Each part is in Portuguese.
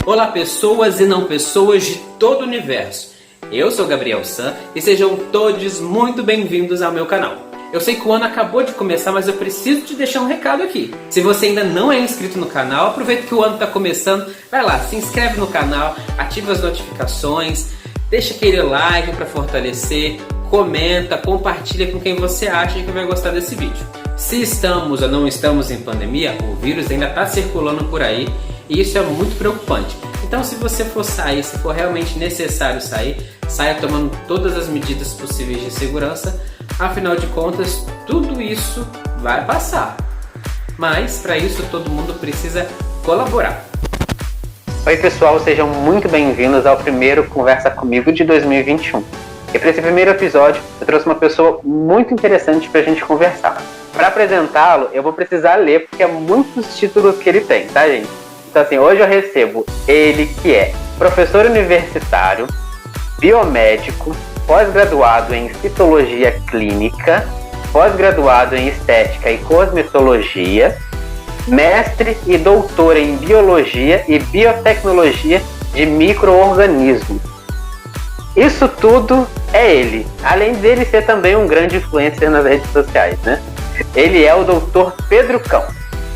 Olá pessoas e não pessoas de todo o universo. Eu sou Gabriel San e sejam todos muito bem-vindos ao meu canal. Eu sei que o ano acabou de começar, mas eu preciso te deixar um recado aqui. Se você ainda não é inscrito no canal, aproveita que o ano está começando, vai lá, se inscreve no canal, ativa as notificações, deixa aquele like para fortalecer, comenta, compartilha com quem você acha que vai gostar desse vídeo. Se estamos ou não estamos em pandemia, o vírus ainda está circulando por aí e isso é muito preocupante. Então, se você for sair, se for realmente necessário sair, saia tomando todas as medidas possíveis de segurança. Afinal de contas, tudo isso vai passar. Mas, para isso, todo mundo precisa colaborar. Oi pessoal, sejam muito bem-vindos ao primeiro Conversa Comigo de 2021. E para esse primeiro episódio, eu trouxe uma pessoa muito interessante para a gente conversar. Para apresentá-lo, eu vou precisar ler, porque é muitos títulos que ele tem, tá, gente? Então, assim, hoje eu recebo ele, que é professor universitário, biomédico, pós-graduado em citologia clínica, pós-graduado em estética e cosmetologia, mestre e doutor em biologia e biotecnologia de micro-organismos. Isso tudo é ele, além dele ser também um grande influencer nas redes sociais, né? Ele é o Dr. Pedro Cão.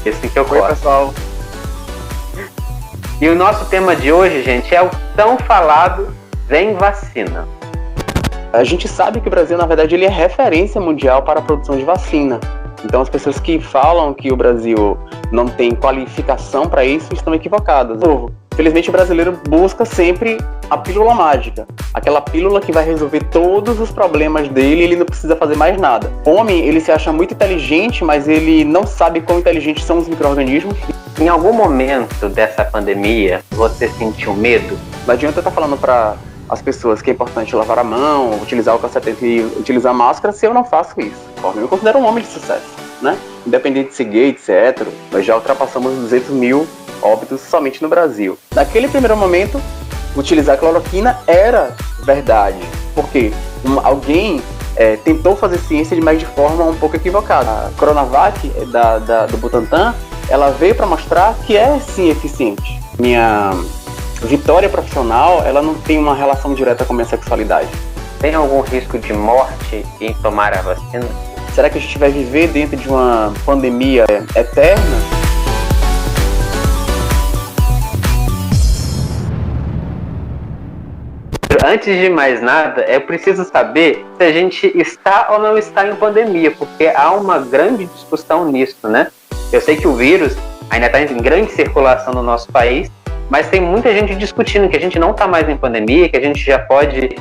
Esse que eu gosto. Oi, pessoal. E o nosso tema de hoje, gente, é o tão falado Vem Vacina. A gente sabe que o Brasil, na verdade, ele é referência mundial para a produção de vacina. Então, as pessoas que falam que o Brasil não tem qualificação para isso estão equivocadas. Felizmente, o brasileiro busca sempre a pílula mágica. Aquela pílula que vai resolver todos os problemas dele e ele não precisa fazer mais nada. O homem, ele se acha muito inteligente, mas ele não sabe quão inteligentes são os micro-organismos. Em algum momento dessa pandemia, você sentiu medo? Não adianta eu estar falando para as pessoas que é importante lavar a mão, utilizar o cacetete e utilizar máscara se eu não faço isso. Eu me considero um homem de sucesso, né? Independente de ser gay, de ser hétero, nós já ultrapassamos 200 mil óbitos somente no Brasil. Naquele primeiro momento, utilizar cloroquina era verdade, porque alguém tentou fazer ciência, mas de forma um pouco equivocada. A Coronavac do Butantan, ela veio para mostrar que é sim eficiente. Minha vitória profissional, ela não tem uma relação direta com a minha sexualidade. Tem algum risco de morte em tomar a vacina? Será que a gente vai viver dentro de uma pandemia eterna? Antes de mais nada, é preciso saber se a gente está ou não está em pandemia, porque há uma grande discussão nisso, né? Eu sei que o vírus ainda está em grande circulação no nosso país, mas tem muita gente discutindo que a gente não está mais em pandemia, que a gente já pode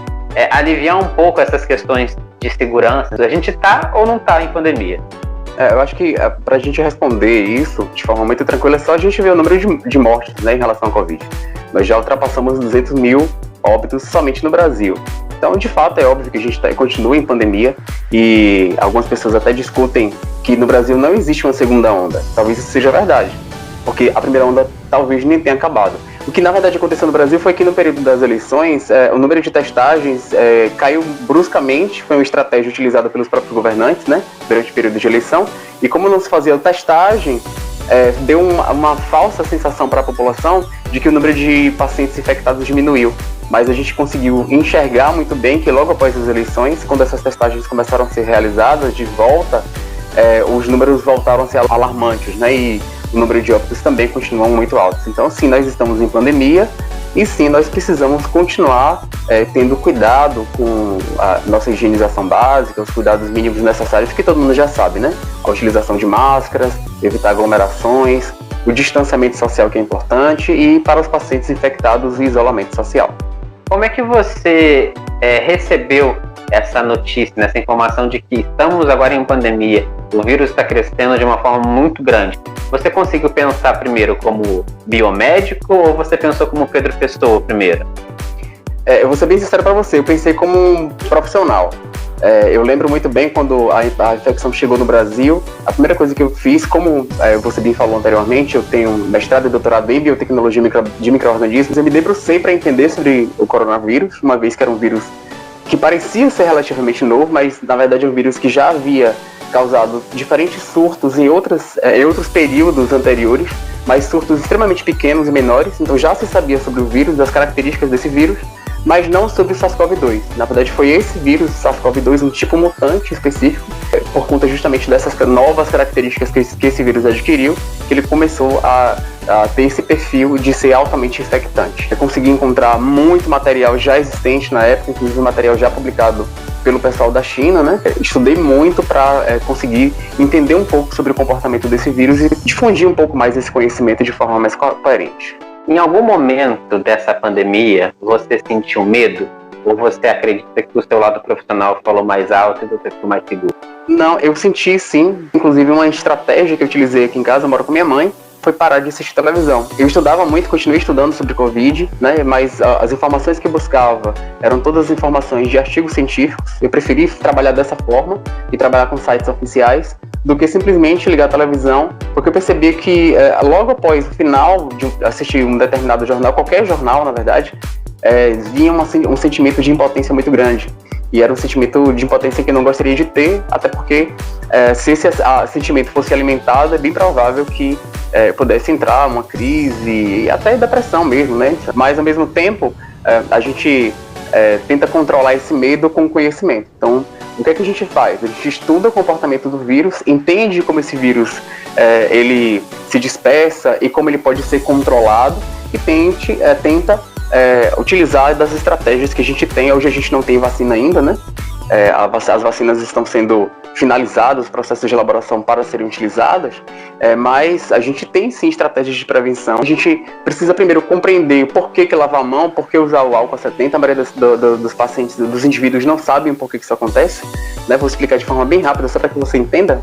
aliviar um pouco essas questões de segurança. A gente está ou não está em pandemia? Eu acho que para a gente responder isso de forma muito tranquila, é só a gente ver o número de mortes, né, em relação ao Covid. Nós já ultrapassamos 200 mil óbitos somente no Brasil. Então, de fato, é óbvio que a gente continua em pandemia e algumas pessoas até discutem que no Brasil não existe uma segunda onda. Talvez isso seja verdade, porque a primeira onda talvez nem tenha acabado. O que, na verdade, aconteceu no Brasil foi que no período das eleições, o número de testagens caiu bruscamente, foi uma estratégia utilizada pelos próprios governantes, né, durante o período de eleição, e como não se fazia testagem, deu uma falsa sensação para a população de que o número de pacientes infectados diminuiu. Mas a gente conseguiu enxergar muito bem que logo após as eleições, quando essas testagens começaram a ser realizadas de volta, os números voltaram a ser alarmantes, né? E o número de óbitos também continuam muito altos. Então, sim, nós estamos em pandemia e sim, nós precisamos continuar tendo cuidado com a nossa higienização básica, os cuidados mínimos necessários que todo mundo já sabe, né? A utilização de máscaras, evitar aglomerações, o distanciamento social que é importante e para os pacientes infectados o isolamento social. Como é que você recebeu essa notícia, essa informação de que estamos agora em pandemia, o vírus está crescendo de uma forma muito grande? Você conseguiu pensar primeiro como biomédico ou você pensou como Pedro Pessoa primeiro? Eu vou ser bem sincero para você, eu pensei como um profissional. Eu lembro muito bem quando a infecção chegou no Brasil, a primeira coisa que eu fiz, como você bem falou anteriormente, eu tenho mestrado e doutorado em biotecnologia de micro-organismos, eu me debrucei para entender sobre o coronavírus, uma vez que era um vírus que parecia ser relativamente novo, mas na verdade é um vírus que já havia causado diferentes surtos em outros períodos anteriores, mas surtos extremamente pequenos e menores. Então já se sabia sobre o vírus, das características desse vírus, mas não sobre o SARS-CoV-2. Na verdade, foi esse vírus, SARS-CoV-2, um tipo mutante específico, por conta justamente dessas novas características que esse vírus adquiriu, que ele começou a ter esse perfil de ser altamente infectante. Eu consegui encontrar muito material já existente na época, inclusive material já publicado pelo pessoal da China, né? Estudei muito para conseguir entender um pouco sobre o comportamento desse vírus e difundir um pouco mais esse conhecimento de forma mais coerente. Em algum momento dessa pandemia, você sentiu medo? Ou você acredita que o seu lado profissional falou mais alto e você ficou mais seguro? Não, eu senti sim. Inclusive uma estratégia que eu utilizei aqui em casa, eu moro com minha mãe, foi parar de assistir televisão. Eu estudava muito, continuei estudando sobre Covid, né? Mas as informações que eu buscava eram todas informações de artigos científicos. Eu preferi trabalhar dessa forma e trabalhar com sites oficiais do que simplesmente ligar a televisão, porque eu percebi que logo após o final de assistir um determinado jornal, qualquer jornal, na verdade, vinha um sentimento de impotência muito grande. E era um sentimento de impotência que eu não gostaria de ter, até porque se esse sentimento fosse alimentado, é bem provável que pudesse entrar uma crise, até depressão mesmo, né? Mas, ao mesmo tempo, a gente tenta controlar esse medo com conhecimento. Então, o que é que a gente faz? A gente estuda o comportamento do vírus, entende como esse vírus ele se dispersa e como ele pode ser controlado e tenta utilizar das estratégias que a gente tem. Hoje a gente não tem vacina ainda, né? As vacinas estão sendo finalizadas, os processos de elaboração para serem utilizadas, mas a gente tem sim estratégias de prevenção. A gente precisa primeiro compreender por que lavar a mão, por que usar o álcool 70. A maioria dos pacientes, dos indivíduos não sabem por que isso acontece, né? Vou explicar de forma bem rápida, só para que você entenda.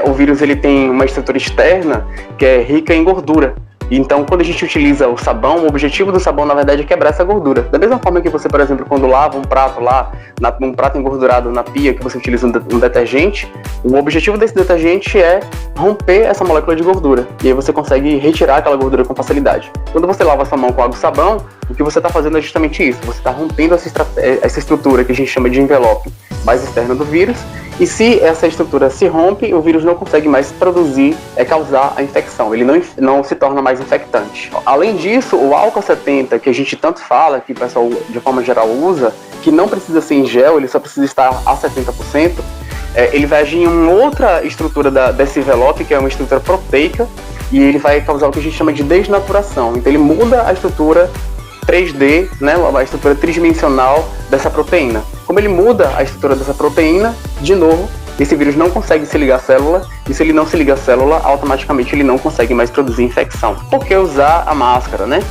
O vírus ele tem uma estrutura externa que é rica em gordura. Então, quando a gente utiliza o sabão, o objetivo do sabão, na verdade, é quebrar essa gordura. Da mesma forma que você, por exemplo, quando lava um prato lá, um prato engordurado na pia, que você utiliza um detergente, o objetivo desse detergente é romper essa molécula de gordura. E aí você consegue retirar aquela gordura com facilidade. Quando você lava a sua mão com água e sabão, o que você está fazendo é justamente isso. Você está rompendo essa estrutura que a gente chama de envelope mais externo do vírus. E se essa estrutura se rompe, o vírus não consegue mais causar a infecção. Ele não se torna mais infectante. Além disso, o álcool 70, que a gente tanto fala, que o pessoal de forma geral usa, que não precisa ser em gel, ele só precisa estar a 70%, ele vai agir em uma outra estrutura desse envelope, que é uma estrutura proteica, e ele vai causar o que a gente chama de desnaturação. Então ele muda a estrutura 3D, né, a estrutura tridimensional dessa proteína. Como ele muda a estrutura dessa proteína, de novo, esse vírus não consegue se ligar à célula, e se ele não se liga à célula, automaticamente ele não consegue mais produzir infecção. Por que usar a máscara, né?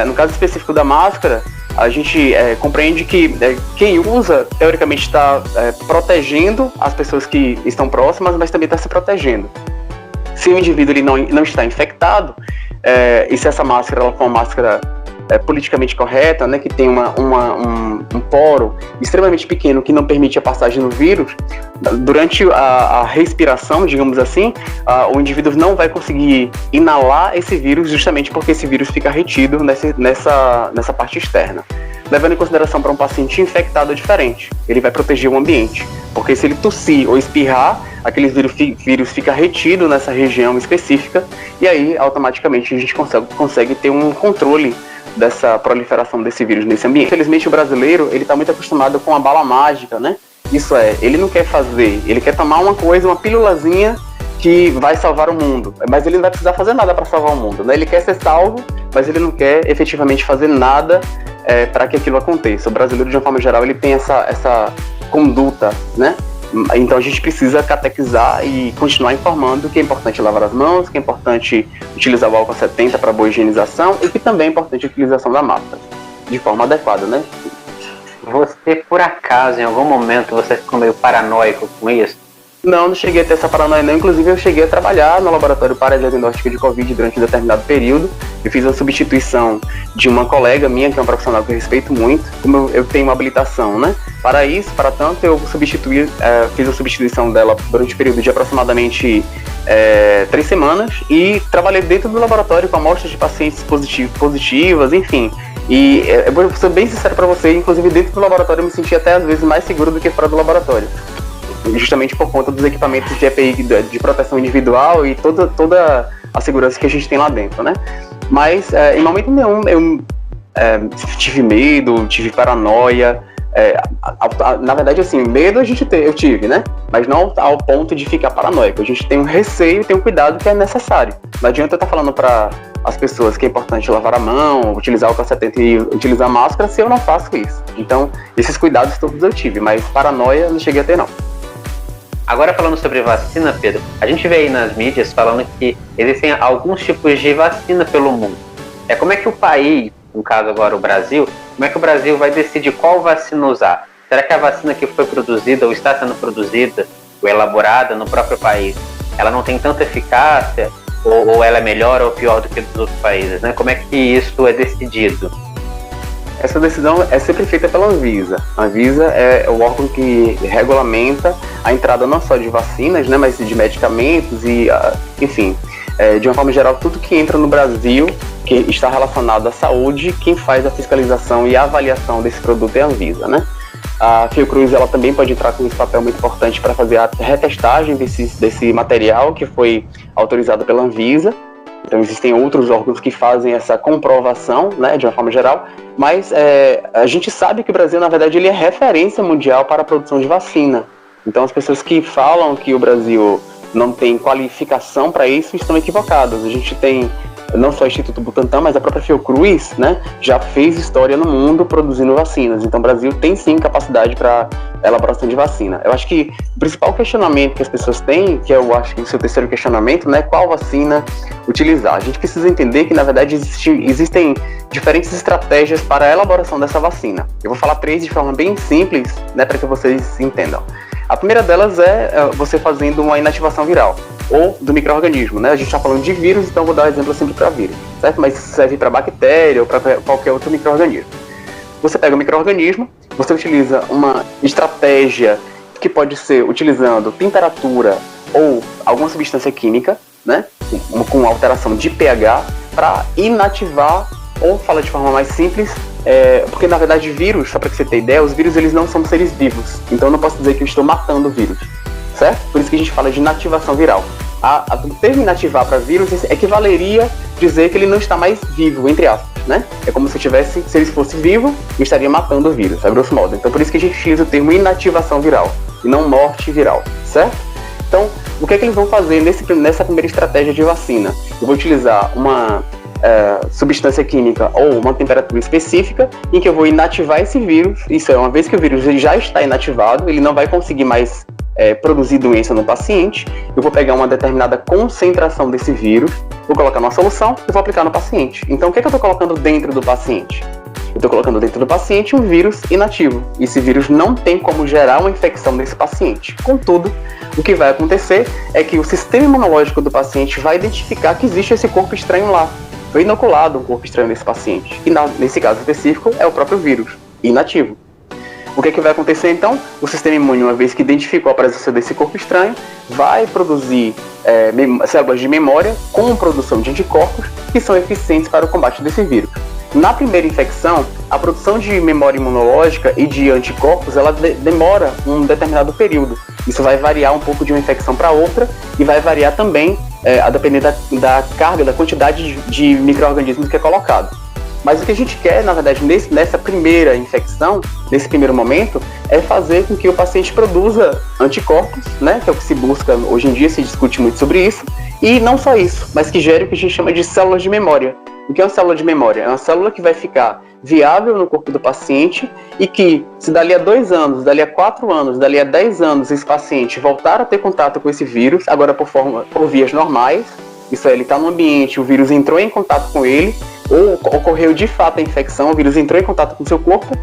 No caso específico da máscara, a gente compreende que quem usa, teoricamente, está protegendo as pessoas que estão próximas, mas também está se protegendo. Se o indivíduo ele não está infectado, e se essa máscara ela for uma máscara politicamente correta, né, que tem um poro extremamente pequeno que não permite a passagem do vírus, durante a respiração, digamos assim, o indivíduo não vai conseguir inalar esse vírus, justamente porque esse vírus fica retido nessa parte externa. Levando em consideração, para um paciente infectado é diferente, ele vai proteger o ambiente, porque se ele tossir ou espirrar, aquele vírus fica retido nessa região específica, e aí automaticamente a gente consegue ter um controle dessa proliferação desse vírus nesse ambiente. Infelizmente o brasileiro, ele está muito acostumado com a bala mágica, né? Isso ele não quer fazer, ele quer tomar uma pílulazinha que vai salvar o mundo, mas ele não vai precisar fazer nada para salvar o mundo, né? Ele quer ser salvo, mas ele não quer efetivamente fazer nada para que aquilo aconteça. O brasileiro, de uma forma geral, ele tem essa conduta, né? Então a gente precisa catequizar e continuar informando que é importante lavar as mãos, que é importante utilizar o álcool 70 para boa higienização e que também é importante a utilização da máscara de forma adequada, né? Você, por acaso, em algum momento, você ficou meio paranoico com isso? Não cheguei a ter essa paranoia não. Inclusive eu cheguei a trabalhar no laboratório para diagnóstico de Covid durante um determinado período. Eu fiz a substituição de uma colega minha, que é um profissional que eu respeito muito. Como eu tenho uma habilitação, né? Para isso, para tanto, eu fiz a substituição dela durante um período de aproximadamente 3 semanas e trabalhei dentro do laboratório com amostras de pacientes positivas, enfim. E eu vou ser bem sincero para você, inclusive dentro do laboratório eu me senti até às vezes mais seguro do que fora do laboratório. Justamente por conta dos equipamentos de EPI de proteção individual e toda a segurança que a gente tem lá dentro, né? Mas em momento nenhum eu tive medo, tive paranoia. Na verdade, assim, medo eu tive, né? Mas não ao ponto de ficar paranoico. A gente tem um receio e tem um cuidado que é necessário. Não adianta eu estar falando para as pessoas que é importante lavar a mão, utilizar o K70 e utilizar máscara se eu não faço isso. Então, esses cuidados todos eu tive, mas paranoia não cheguei a ter, não. Agora, falando sobre vacina, Pedro, a gente vê aí nas mídias falando que existem alguns tipos de vacina pelo mundo. Como é que o país, no caso agora o Brasil, como é que o Brasil vai decidir qual vacina usar? Será que a vacina que foi produzida ou está sendo produzida ou elaborada no próprio país, ela não tem tanta eficácia ou ela é melhor ou pior do que dos outros países, né? Como é que isso é decidido? Essa decisão é sempre feita pela Anvisa. A Anvisa é o órgão que regulamenta a entrada não só de vacinas, né, mas de medicamentos e, enfim, de uma forma geral, tudo que entra no Brasil que está relacionado à saúde, quem faz a fiscalização e a avaliação desse produto é a Anvisa, né? A Fiocruz, ela também pode entrar com esse papel muito importante para fazer a retestagem desse material que foi autorizado pela Anvisa. Então existem outros órgãos que fazem essa comprovação, né, de uma forma geral, mas a gente sabe que o Brasil, na verdade, ele é referência mundial para a produção de vacina. Então as pessoas que falam que o Brasil não tem qualificação para isso estão equivocadas. A gente tem não só o Instituto Butantan, mas a própria Fiocruz, né, já fez história no mundo produzindo vacinas. Então o Brasil tem sim capacidade para elaboração de vacina. Eu acho que o principal questionamento que as pessoas têm, que eu acho que o seu terceiro questionamento, né, qual vacina utilizar. A gente precisa entender que, na verdade, existem diferentes estratégias para a elaboração dessa vacina. Eu vou falar 3 de forma bem simples, né, para que vocês entendam. A primeira delas é você fazendo uma inativação viral, ou do micro-organismo, né? A gente está falando de vírus, então vou dar exemplo sempre para vírus, certo? Mas serve para bactéria ou para qualquer outro micro-organismo. Você pega o micro-organismo, você utiliza uma estratégia que pode ser utilizando temperatura ou alguma substância química, né? Com alteração de pH, para inativar, ou fala de forma mais simples, porque na verdade vírus, só para que você tenha ideia, os vírus eles não são seres vivos, então eu não posso dizer que eu estou matando o vírus, certo? Por isso que a gente fala de inativação viral. O termo inativar para vírus equivaleria dizer que ele não está mais vivo, entre aspas, né? É como se ele fosse vivo, eu estaria matando o vírus, a grosso modo. Então por isso que a gente utiliza o termo inativação viral, e não morte viral, certo? Então, o que é que eles vão fazer nessa primeira estratégia de vacina? Eu vou utilizar uma substância química ou uma temperatura específica em que eu vou inativar esse vírus. Isso é, uma vez que o vírus ele já está inativado, ele não vai conseguir mais produzir doença no paciente. Eu vou pegar uma determinada concentração desse vírus, vou colocar numa solução e vou aplicar no paciente. Então, o que é que eu estou colocando dentro do paciente? Eu estou colocando dentro do paciente um vírus inativo. Esse vírus não tem como gerar uma infecção nesse paciente. Contudo, o que vai acontecer é que o sistema imunológico do paciente vai identificar que existe esse corpo estranho lá. Foi inoculado um corpo estranho nesse paciente. E nesse caso específico, é o próprio vírus, inativo. O que é que vai acontecer então? O sistema imune, uma vez que identificou a presença desse corpo estranho, vai produzir células de memória com produção de anticorpos que são eficientes para o combate desse vírus. Na primeira infecção, a produção de memória imunológica e de anticorpos, ela demora um determinado período. Isso vai variar um pouco de uma infecção para outra e vai variar também a depender da carga, da quantidade de micro-organismos que é colocado. Mas o que a gente quer, na verdade, nessa primeira infecção, nesse primeiro momento, é fazer com que o paciente produza anticorpos, né, que é o que se busca hoje em dia, se discute muito sobre isso, e não só isso, mas que gere o que a gente chama de células de memória. O que é uma célula de memória? É uma célula que vai ficar viável no corpo do paciente e que, se dali a 2 anos, dali a 4 anos, dali a 10 anos, esse paciente voltar a ter contato com esse vírus, agora por vias normais, isso é, ele está no ambiente, o vírus entrou em contato com ele, ou ocorreu de fato a infecção, o vírus entrou em contato com o seu corpo,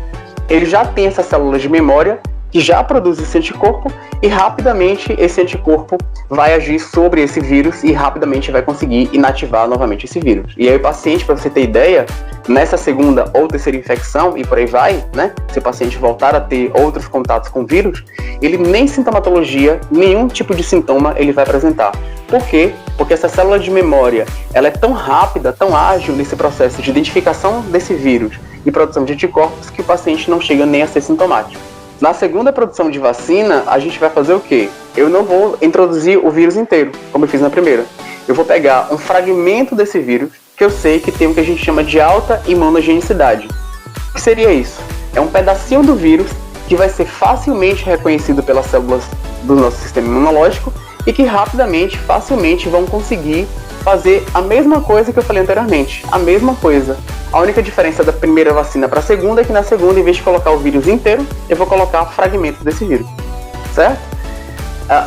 ele já tem essas células de memória que já produz esse anticorpo e rapidamente esse anticorpo vai agir sobre esse vírus e rapidamente vai conseguir inativar novamente esse vírus. E aí o paciente, para você ter ideia, nessa segunda ou terceira infecção e por aí vai, né, se o paciente voltar a ter outros contatos com o vírus, ele nem sintomatologia, nenhum tipo de sintoma ele vai apresentar. Por quê? Porque essa célula de memória, ela é tão rápida, tão ágil nesse processo de identificação desse vírus e produção de anticorpos que o paciente não chega nem a ser sintomático. Na segunda produção de vacina, a gente vai fazer o quê? eu não vou introduzir o vírus inteiro, como eu fiz na primeira. Eu vou pegar um fragmento desse vírus, que eu sei que tem o que a gente chama de alta imunogenicidade. O que seria isso? É um pedacinho do vírus que vai ser facilmente reconhecido pelas células do nosso sistema imunológico e que rapidamente, facilmente vão conseguir fazer a mesma coisa que eu falei anteriormente. A mesma coisa. A única diferença da primeira vacina para a segunda é que na segunda, em vez de colocar o vírus inteiro, eu vou colocar fragmentos desse vírus. Certo?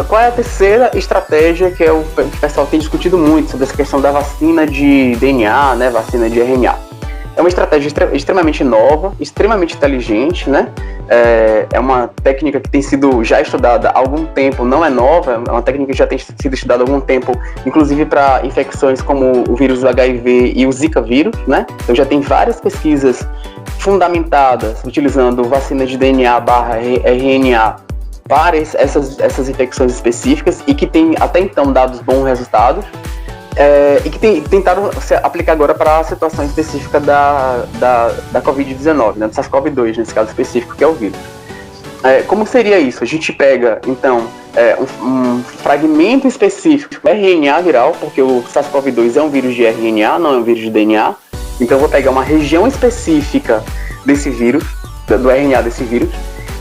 Qual é a terceira estratégia que o pessoal tem discutido muito sobre essa questão da vacina de DNA, né, vacina de RNA? É uma estratégia extremamente nova, extremamente inteligente, né? É uma técnica que tem sido já estudada há algum tempo, não é nova, é uma técnica que já tem sido estudada há algum tempo, inclusive para infecções como o vírus do HIV e o Zika vírus, né? Então já tem várias pesquisas fundamentadas utilizando vacina de DNA/RNA para essas infecções específicas e que tem até então dado bons resultados. E que tentaram se aplicar agora para a situação específica da Covid-19, né, do SARS-CoV-2, nesse caso específico, que é o vírus. Como seria isso? A gente pega, então, um fragmento específico do RNA viral, porque o SARS-CoV-2 é um vírus de RNA, não é um vírus de DNA. Então, eu vou pegar uma região específica desse vírus, do RNA desse vírus,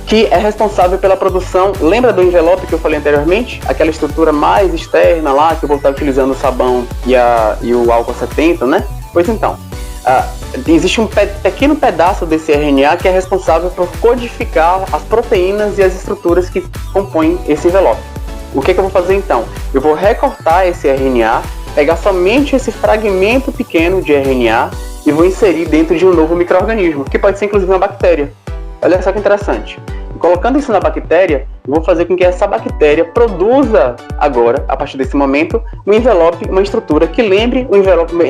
que é responsável pela produção, lembra do envelope que eu falei anteriormente? Aquela estrutura mais externa lá, que eu vou estar utilizando o sabão e o álcool 70, né? Pois então, existe um pequeno pedaço desse RNA que é responsável por codificar as proteínas e as estruturas que compõem esse envelope. O que eu vou fazer então? Eu vou recortar esse RNA, pegar somente esse fragmento pequeno de RNA e vou inserir dentro de um novo micro-organismo, que pode ser inclusive uma bactéria. Olha só que interessante. Colocando isso na bactéria, eu vou fazer com que essa bactéria produza agora, a partir desse momento, um envelope, uma estrutura que lembre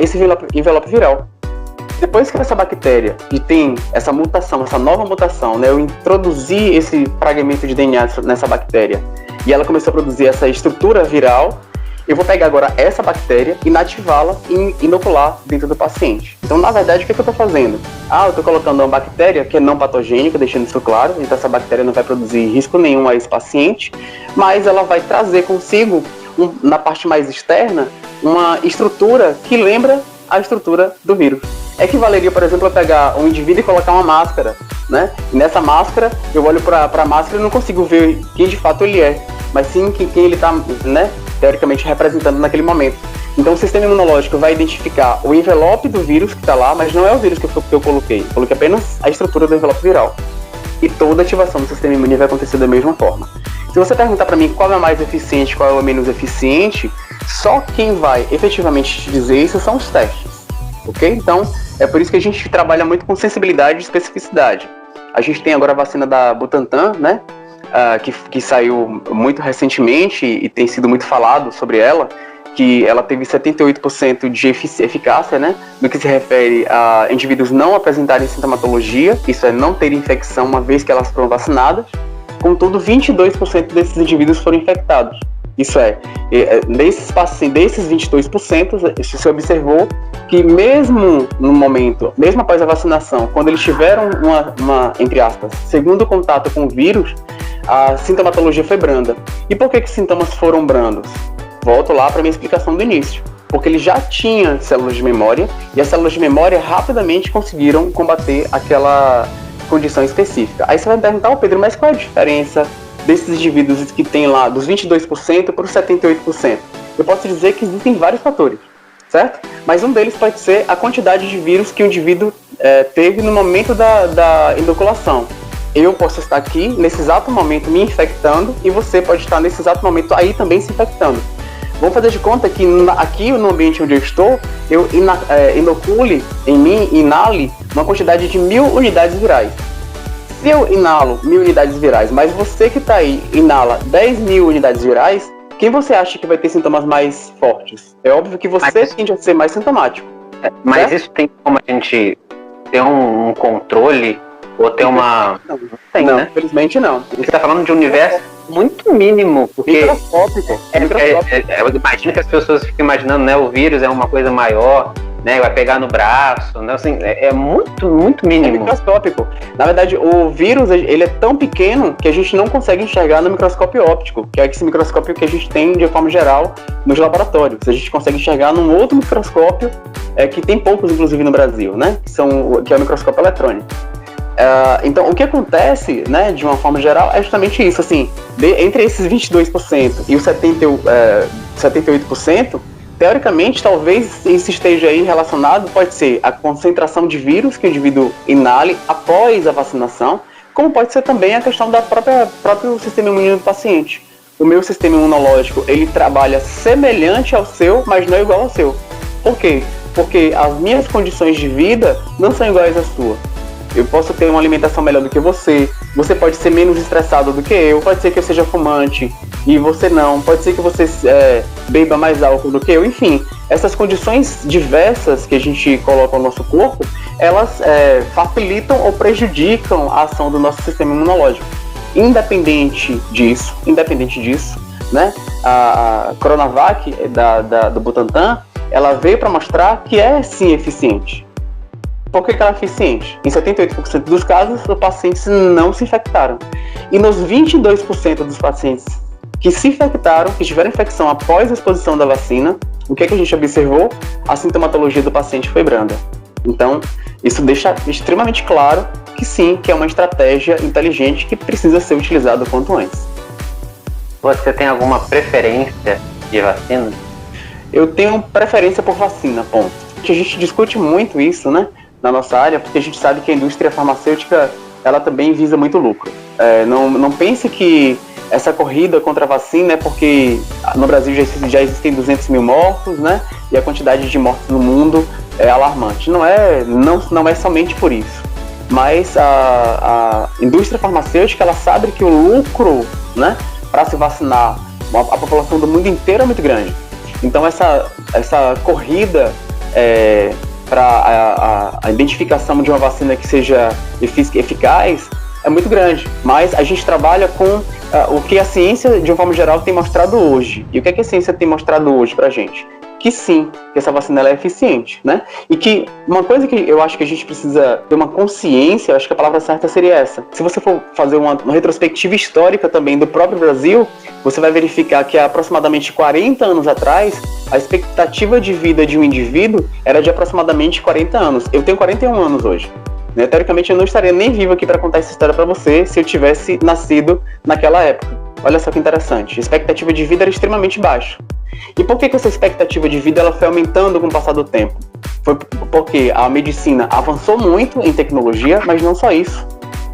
esse envelope viral. Depois que essa bactéria, que tem essa mutação, essa nova mutação, né, eu introduzi esse fragmento de DNA nessa bactéria e ela começou a produzir essa estrutura viral, eu vou pegar agora essa bactéria, inativá-la e inocular dentro do paciente. Então, na verdade, o que eu estou fazendo? Eu estou colocando uma bactéria que é não patogênica, deixando isso claro, então essa bactéria não vai produzir risco nenhum a esse paciente, mas ela vai trazer consigo, na parte mais externa, uma estrutura que lembra a estrutura do vírus. Equivaleria, por exemplo, a pegar um indivíduo e colocar uma máscara, né? E nessa máscara, eu olho para a máscara e não consigo ver quem de fato ele é, mas sim quem ele está, né, teoricamente representando naquele momento. Então o sistema imunológico vai identificar o envelope do vírus que está lá, mas não é o vírus que eu coloquei. Eu coloquei apenas a estrutura do envelope viral. E toda a ativação do sistema imune vai acontecer da mesma forma. Se você perguntar para mim qual é o mais eficiente, qual é o menos eficiente, só quem vai efetivamente te dizer isso são os testes. Ok? Então, é por isso que a gente trabalha muito com sensibilidade e especificidade. A gente tem agora a vacina da Butantan, né? Que saiu muito recentemente e tem sido muito falado sobre ela, que ela teve 78% de eficácia, né? No que se refere a indivíduos não apresentarem sintomatologia, isso é, não ter infecção uma vez que elas foram vacinadas. Contudo, 22% desses indivíduos foram infectados. Isso é, desses 22%, se observou que mesmo no momento, mesmo após a vacinação, quando eles tiveram uma entre aspas, segundo contato com o vírus, a sintomatologia foi branda. E por que os sintomas foram brandos? Volto lá para a minha explicação do início. Porque ele já tinha células de memória, e as células de memória rapidamente conseguiram combater aquela condição específica. Aí você vai me perguntar, Pedro, mas qual é a diferença desses indivíduos que tem lá, dos 22% para os 78%? Eu posso dizer que existem vários fatores, certo? Mas um deles pode ser a quantidade de vírus que o indivíduo teve no momento da inoculação. Eu posso estar aqui, nesse exato momento, me infectando, e você pode estar nesse exato momento aí também se infectando. Vamos fazer de conta que aqui no ambiente onde eu estou, eu inocule em mim, inale, uma quantidade de 1000 unidades virais. Se eu inalo 1000 unidades virais, mas você que está aí inala 10.000 unidades virais, quem você acha que vai ter sintomas mais fortes? É óbvio que você tende a ser mais sintomático. Mas certo? Isso tem como a gente ter um controle ou ter uma... Não, tem, né? Infelizmente não. Você está falando de um universo muito mínimo, porque... Microscópico. Eu imagino que as pessoas ficam imaginando, né, o vírus é uma coisa maior, né? Vai pegar no braço, né? Assim, é muito, muito É mínimo. microscópico. Na verdade, o vírus, ele é tão pequeno que a gente não consegue enxergar no microscópio óptico, que é esse microscópio que a gente tem de forma geral nos laboratórios. A gente consegue enxergar num outro microscópio, que tem poucos, inclusive, no Brasil, né? Que é o microscópio eletrônico. Então, o que acontece, né, de uma forma geral, é justamente isso, assim, entre esses 22% e os 78%, teoricamente, talvez isso esteja aí relacionado, pode ser a concentração de vírus que o indivíduo inale após a vacinação, como pode ser também a questão do próprio sistema imunológico do paciente. O meu sistema imunológico, ele trabalha semelhante ao seu, mas não é igual ao seu. Por quê? Porque as minhas condições de vida não são iguais às suas. Eu posso ter uma alimentação melhor do que você pode ser menos estressado do que eu, pode ser que eu seja fumante e você não, pode ser que você beba mais álcool do que eu, enfim, essas condições diversas que a gente coloca no nosso corpo, elas facilitam ou prejudicam a ação do nosso sistema imunológico. Independente disso, né, a Coronavac do Butantan, ela veio para mostrar que é sim eficiente. Por que ela é eficiente? Em 78% dos casos, os pacientes não se infectaram. E nos 22% dos pacientes que se infectaram, que tiveram infecção após a exposição da vacina, o que a gente observou? A sintomatologia do paciente foi branda. Então, isso deixa extremamente claro que sim, que é uma estratégia inteligente que precisa ser utilizada o quanto antes. Você tem alguma preferência de vacina? Eu tenho preferência por vacina, ponto. A gente discute muito isso, né, na nossa área, porque a gente sabe que a indústria farmacêutica, ela também visa muito lucro. Não pense que essa corrida contra a vacina é porque no Brasil já existem 200 mil mortos, né, e a quantidade de mortos no mundo é alarmante. Não é somente por isso. Mas a indústria farmacêutica, ela sabe que o lucro, né, para se vacinar a população do mundo inteiro é muito grande. Então essa corrida para a identificação de uma vacina que seja eficaz é muito grande, mas a gente trabalha com o que a ciência, de uma forma geral, tem mostrado hoje. E o que a ciência tem mostrado hoje pra gente? Que sim, que essa vacina ela é eficiente, né? E que uma coisa que eu acho que a gente precisa ter uma consciência, eu acho que a palavra certa seria essa. Se você for fazer uma retrospectiva histórica também do próprio Brasil, você vai verificar que há aproximadamente 40 anos atrás, a expectativa de vida de um indivíduo era de aproximadamente 40 anos. Eu tenho 41 anos hoje. Né? Teoricamente, eu não estaria nem vivo aqui para contar essa história para você se eu tivesse nascido naquela época. Olha só que interessante. A expectativa de vida era extremamente baixa. E por que essa expectativa de vida ela foi aumentando com o passar do tempo? Foi porque a medicina avançou muito em tecnologia, mas não só isso.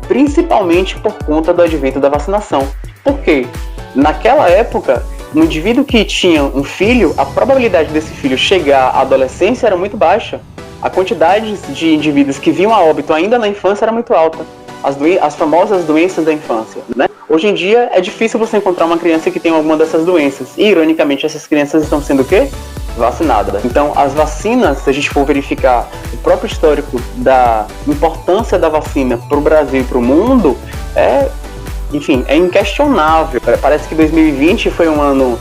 Principalmente por conta do advento da vacinação. Por quê? Naquela época, um indivíduo que tinha um filho, a probabilidade desse filho chegar à adolescência era muito baixa. A quantidade de indivíduos que vinham a óbito ainda na infância era muito alta. As famosas doenças da infância, né? Hoje em dia é difícil você encontrar uma criança que tem alguma dessas doenças. E, ironicamente, essas crianças estão sendo o quê? Vacinadas. Então, as vacinas, se a gente for verificar o próprio histórico da importância da vacina para o Brasil e para o mundo, é inquestionável. Parece que 2020 foi um ano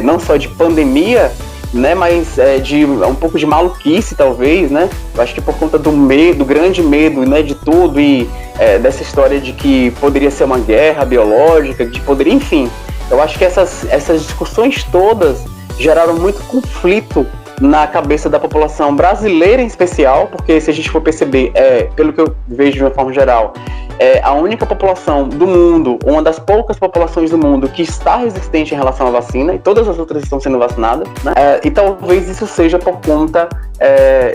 não só de pandemia, né, mas de um pouco de maluquice, talvez, né? Eu acho que por conta do medo, do grande medo, né, de tudo e dessa história de que poderia ser uma guerra biológica, enfim. Eu acho que essas discussões todas geraram muito conflito na cabeça da população brasileira em especial, porque se a gente for perceber, pelo que eu vejo de uma forma geral, é a única população do mundo, uma das poucas populações do mundo que está resistente em relação à vacina, e todas as outras estão sendo vacinadas, né? E talvez isso seja por conta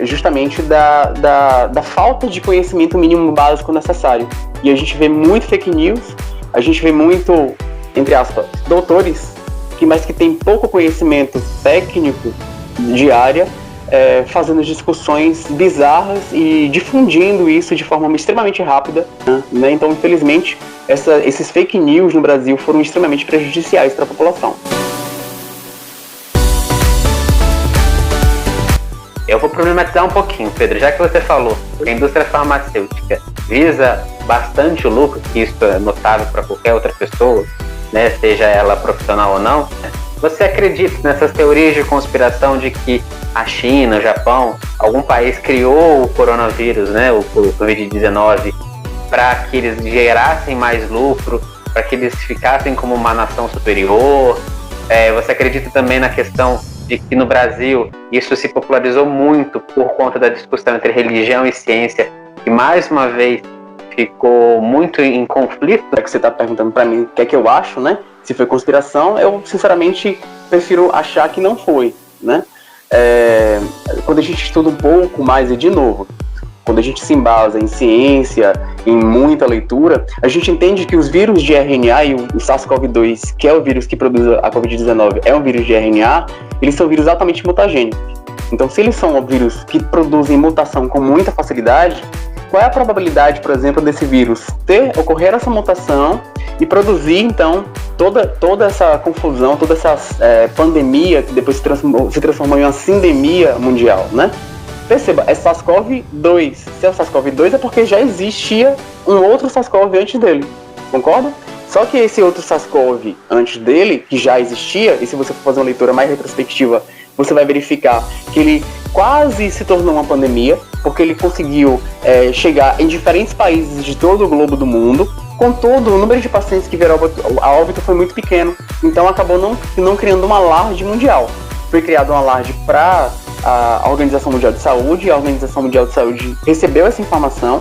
justamente da falta de conhecimento mínimo básico necessário. E a gente vê muito fake news, a gente vê muito, entre aspas, doutores, mas que tem pouco conhecimento técnico de área, fazendo discussões bizarras e difundindo isso de forma extremamente rápida, né? Então, infelizmente, esses fake news no Brasil foram extremamente prejudiciais para a população. Eu vou problematizar um pouquinho, Pedro, já que você falou que a indústria farmacêutica visa bastante o lucro, que isso é notável para qualquer outra pessoa, né, seja ela profissional ou não, Você acredita nessas teorias de conspiração de que a China, o Japão, algum país criou o coronavírus, né, o Covid-19, para que eles gerassem mais lucro, para que eles ficassem como uma nação superior? Você acredita também na questão de que no Brasil isso se popularizou muito por conta da discussão entre religião e ciência, e mais uma vez ficou muito em conflito? É que você está perguntando para mim o que é que eu acho, né? Se foi conspiração, eu sinceramente prefiro achar que não foi, né? Quando a gente estuda um pouco mais, e de novo, quando a gente se embasa em ciência, em muita leitura, a gente entende que os vírus de RNA e o SARS-CoV-2, que é o vírus que produz a Covid-19, é um vírus de RNA, eles são vírus altamente mutagênicos. Então, se eles são vírus que produzem mutação com muita facilidade, qual é a probabilidade, por exemplo, desse vírus ocorrer essa mutação e produzir, então, toda essa confusão, toda essa pandemia que depois se transformou em uma sindemia mundial, né? Perceba, é SARS-CoV-2. Se é o SARS-CoV-2 é porque já existia um outro SARS-CoV antes dele, concorda? Só que esse outro SARS-CoV antes dele, que já existia, e se você for fazer uma leitura mais retrospectiva, você vai verificar que ele quase se tornou uma pandemia, porque ele conseguiu chegar em diferentes países de todo o globo do mundo. Contudo, o número de pacientes que vieram a óbito foi muito pequeno, então acabou não criando uma alarde mundial. Foi criado um alarde para a Organização Mundial de Saúde, e a Organização Mundial de Saúde recebeu essa informação.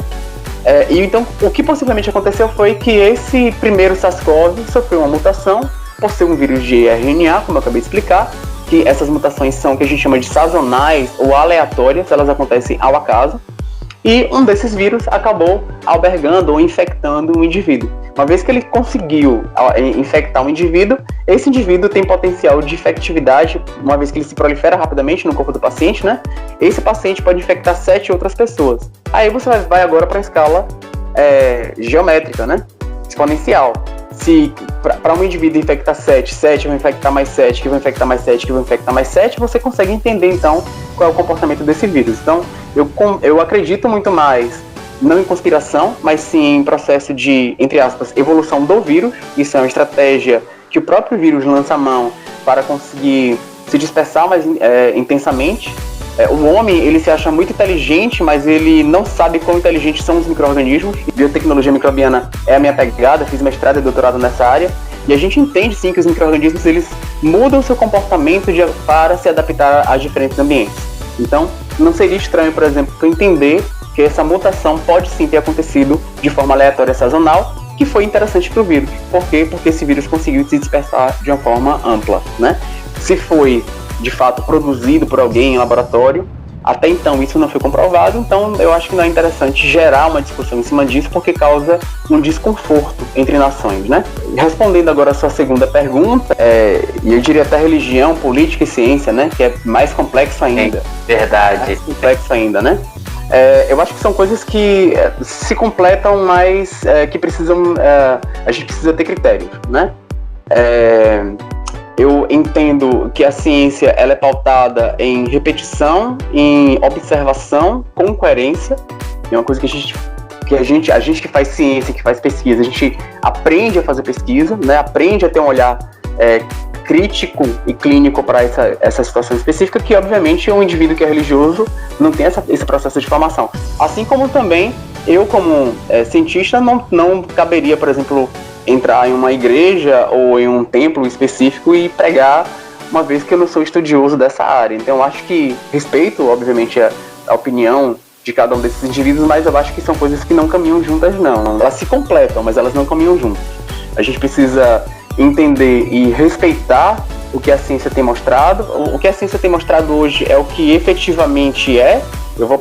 E então, o que possivelmente aconteceu foi que esse primeiro SARS-CoV sofreu uma mutação por ser um vírus de RNA, como eu acabei de explicar, que essas mutações são o que a gente chama de sazonais ou aleatórias, elas acontecem ao acaso, e um desses vírus acabou albergando ou infectando um indivíduo. Uma vez que ele conseguiu infectar um indivíduo, esse indivíduo tem potencial de infectividade, uma vez que ele se prolifera rapidamente no corpo do paciente, né? Esse paciente pode infectar 7 outras pessoas. Aí você vai agora para a escala geométrica, né? Exponencial. Se para um indivíduo infectar 7 vão infectar mais 7, que vão infectar mais 7, que vão infectar mais 7, você consegue entender então qual é o comportamento desse vírus. Então, eu acredito muito mais, não em conspiração, mas sim em processo de, entre aspas, evolução do vírus. Isso é uma estratégia que o próprio vírus lança a mão para conseguir se dispersar mais intensamente. O homem, ele se acha muito inteligente, mas ele não sabe quão inteligentes são os micro-organismos. Biotecnologia microbiana é a minha pegada, fiz mestrado e doutorado nessa área. E a gente entende, sim, que os micro-organismos, eles mudam seu comportamento para se adaptar a diferentes ambientes. Então, não seria estranho, por exemplo, eu entender que essa mutação pode sim ter acontecido de forma aleatória sazonal, que foi interessante para o vírus. Por quê? Porque esse vírus conseguiu se dispersar de uma forma ampla, né? Se foi de fato produzido por alguém em laboratório, até então isso não foi comprovado, então eu acho que não é interessante gerar uma discussão em cima disso, porque causa um desconforto entre nações, né? Respondendo agora a sua segunda pergunta, e eu diria até religião, política e ciência, né? Que é mais complexo ainda. Verdade. Mais complexo ainda, né? Eu acho que são coisas que se completam, mas que precisam, a gente precisa ter critérios, né? Eu entendo que a ciência ela é pautada em repetição, em observação com coerência. É uma coisa que a gente que faz ciência, que faz pesquisa, a gente aprende a fazer pesquisa, né? Aprende a ter um olhar crítico e clínico para essa situação específica, que obviamente um indivíduo que é religioso não tem esse processo de formação. Assim como também eu, como cientista, não caberia, por exemplo, entrar em uma igreja ou em um templo específico e pregar, uma vez que eu não sou estudioso dessa área. Então eu acho que respeito, obviamente, a opinião de cada um desses indivíduos, mas eu acho que são coisas que não caminham juntas, não. Elas se completam, mas elas não caminham juntas. A gente precisa entender e respeitar o que a ciência tem mostrado. O que a ciência tem mostrado hoje é o que efetivamente é.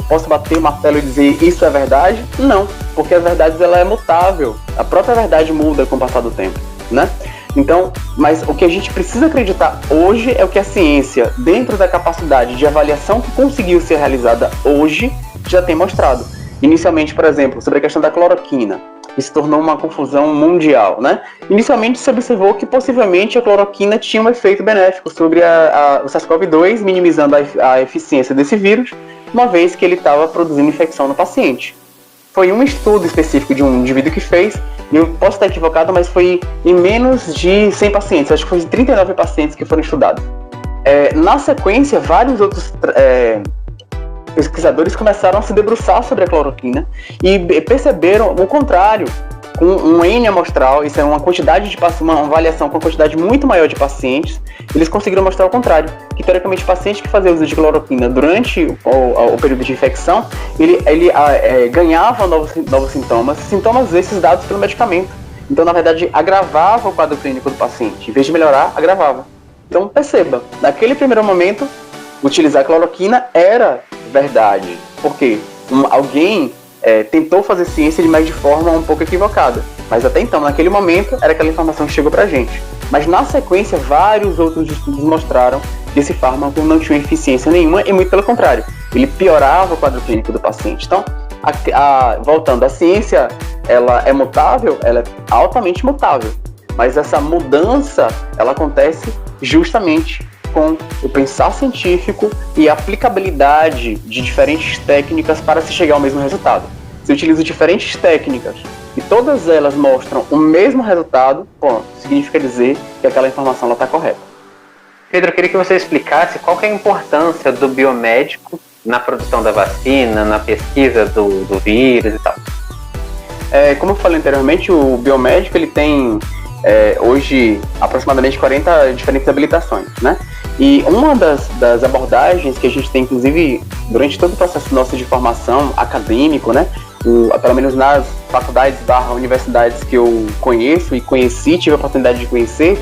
Posso bater o martelo e dizer isso é verdade? Não, porque a verdade ela é mutável. A própria verdade muda com o passar do tempo, né? Então, mas o que a gente precisa acreditar hoje é o que a ciência, dentro da capacidade de avaliação que conseguiu ser realizada hoje, já tem mostrado. Inicialmente, por exemplo, sobre a questão da cloroquina, que se tornou uma confusão mundial, né? Inicialmente se observou que possivelmente a cloroquina tinha um efeito benéfico sobre o SARS-CoV-2, minimizando a eficiência desse vírus, uma vez que ele estava produzindo infecção no paciente. foi um estudo específico de um indivíduo que fez, e eu posso estar equivocado, mas foi em menos de 100 pacientes, acho que foi 39 pacientes que foram estudados. Na sequência, vários outros pesquisadores começaram a se debruçar sobre a cloroquina e perceberam o contrário. Com um N amostral, isso é uma quantidade de uma avaliação com uma quantidade muito maior de pacientes, eles conseguiram mostrar o contrário, que teoricamente paciente que fazia uso de cloroquina durante o período de infecção, ele ganhava novos sintomas esses dados pelo medicamento. Então, na verdade, agravava o quadro clínico do paciente, em vez de melhorar, agravava. Então, perceba, naquele primeiro momento, utilizar cloroquina era verdade, porque alguém tentou fazer ciência, mas de forma um pouco equivocada. Mas até então, naquele momento, era aquela informação que chegou pra gente. Mas na sequência, vários outros estudos mostraram que esse fármaco não tinha eficiência nenhuma e muito pelo contrário, ele piorava o quadro clínico do paciente. Então, voltando, a ciência, ela é mutável, ela é altamente mutável. Mas essa mudança, ela acontece justamente com o pensar científico e a aplicabilidade de diferentes técnicas para se chegar ao mesmo resultado. Se eu utilizo diferentes técnicas e todas elas mostram o mesmo resultado, significa dizer que aquela informação está correta. Pedro, eu queria que você explicasse qual que é a importância do biomédico na produção da vacina, na pesquisa do vírus e tal. Como eu falei anteriormente, o biomédico ele tem hoje aproximadamente 40 diferentes habilitações, né? E uma das abordagens que a gente tem, inclusive, durante todo o processo nosso de formação acadêmico, né? Pelo menos nas faculdades / universidades que eu conheço e tive a oportunidade de conhecer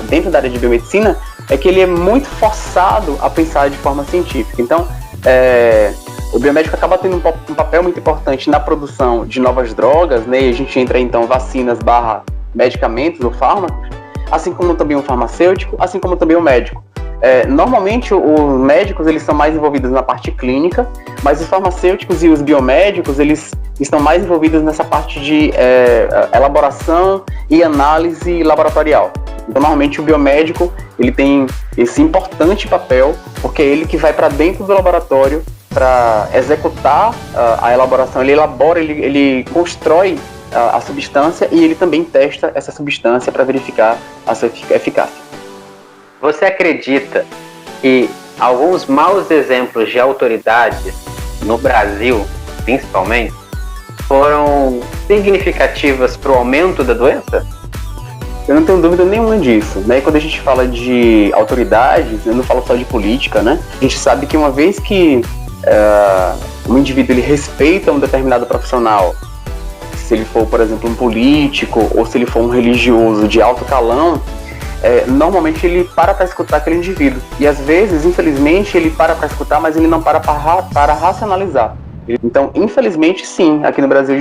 dentro da área de biomedicina, é que ele é muito forçado a pensar de forma científica. Então, o biomédico acaba tendo um papel muito importante na produção de novas drogas, né? E a gente entra, então, vacinas / medicamentos ou fármacos, assim como também o farmacêutico, assim como também o médico. Normalmente os médicos eles são mais envolvidos na parte clínica, mas os farmacêuticos e os biomédicos eles estão mais envolvidos nessa parte de elaboração e análise laboratorial. Então normalmente o biomédico ele tem esse importante papel, porque é ele que vai para dentro do laboratório para executar a elaboração, ele elabora, ele constrói a substância e ele também testa essa substância para verificar a sua eficácia. Você acredita que alguns maus exemplos de autoridades no Brasil, principalmente, foram significativas para o aumento da doença? Eu não tenho dúvida nenhuma disso, né? E quando a gente fala de autoridades, eu não falo só de política, né? A gente sabe que uma vez que um indivíduo ele respeita um determinado profissional, se ele for, por exemplo, um político ou se ele for um religioso de alto calão, normalmente ele para escutar aquele indivíduo. E às vezes, infelizmente, ele para escutar, mas ele não para racionalizar. Então, infelizmente, sim, aqui no Brasil